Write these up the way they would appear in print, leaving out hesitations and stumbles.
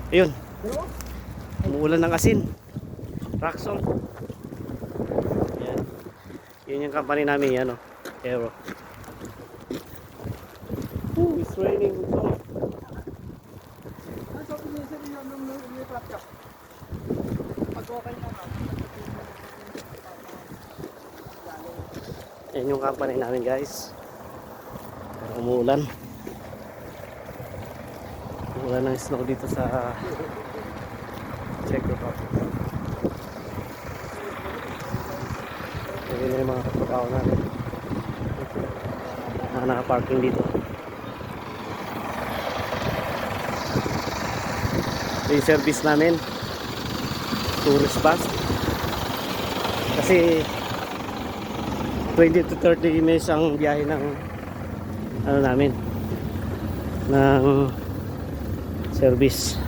Ayun. Umuulan ng asin. Rock salt. Yan. Yun yung company namin yan, oh. Aero. Ooh, it's raining. Yan yung company namin, guys. Pero umuulan. Umuulan ng snow dito sa Czech Republic. Yan yung mga katrabaho namin. Mga naka-parking dito. Ito yung service namin. Tourist bus. Kasi 20 to 30 minutes ang biyahe ng ano namin, ng service.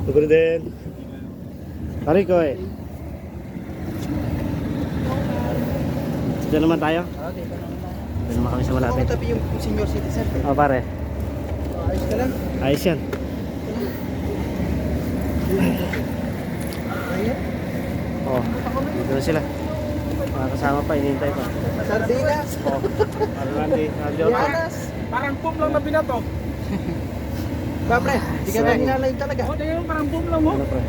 Good din. Pare ko eh. Dito naman tayo. Dito naman kami sa malapit. Tabi yung senior citizen. Oh pare. Ayos ka lang. Ayos yan. Oh, dito na sila. Mga kasama pa, hinihintay pa. Sardinas. Oh, Randy, Yanas. Parang boom lang na binato. Ba pre, di ka na Swing. hinalayin talaga. O, di yung parang boom lang mo. Ano pre?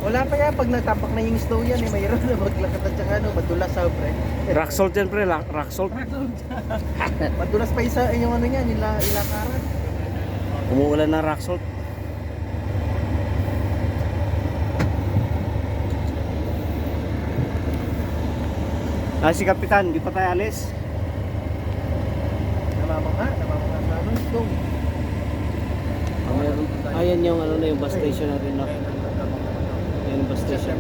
Wala pa yan, pag natapak na yung snow yan, mayroon na maglakad at saka madulas sa pre. Rock salt yan pre, rock salt. Madulas pa isa yung ano niya, ilakaran. Umuulan ng rock salt. Si Kapitan, di pa tayo alis. Namamanga sa ano, snow. Ayan yung ano na yung bus station natin na. Yan yung bus station.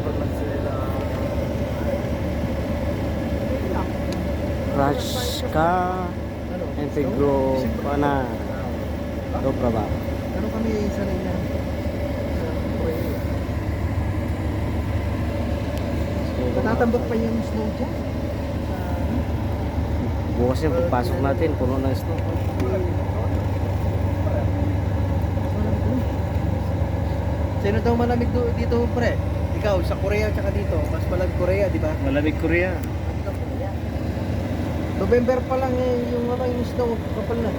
Rajka Integro Pana Dobra ba? Ano kami sanay na? Matatambak pa yung snow dyan. Bukas yung pagpasok natin, puno ng snow. Sino daw malamig dito pre? Ikaw, sa Korea tsaka dito. Mas malamig Korea, di ba? Malamig Korea. November pa lang yung ano yung snow kapal na.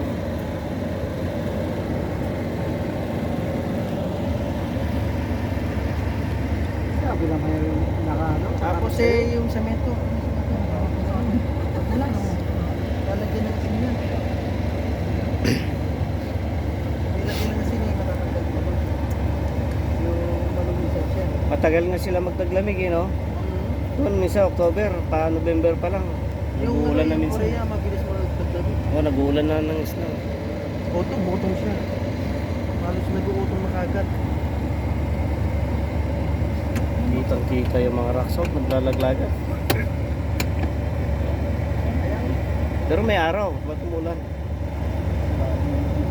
Sabi lang may naka-ano. Tapos yung semento. Bulas. Lalagyan ng ganyan. Nilagyan na sila yung matatanggal mo. Yung malumisan siya. Matagal nga sila magtaglamig eh, no? Doon minsan October, pa November pa lang. Yung Nag-uulan na yung minsan. Korea, mabilis mo nagtaglamig. Oh, nag-uulan na ng snow. Utong siya. Halos nag-uutong na kagad. Kitang-kita yung mga rock salt, naglalaglagan. Pero may araw, ba't umulan?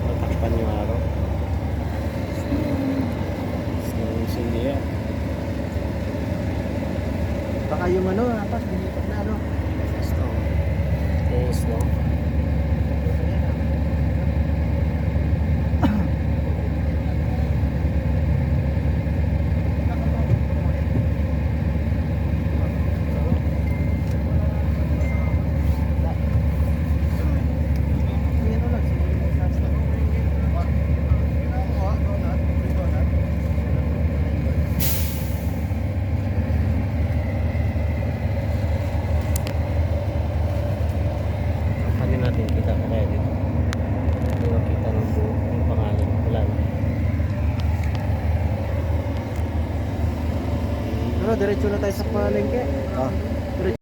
Matakpan yung araw. Snow yan. Baka yung ano, apas, binipat na ano. Snow. Snow. Natin kita ko kaya dito. Hindi makita ng buo yung pangalan. Wala na. Ano, diretso na tayo sa palengke. Ah.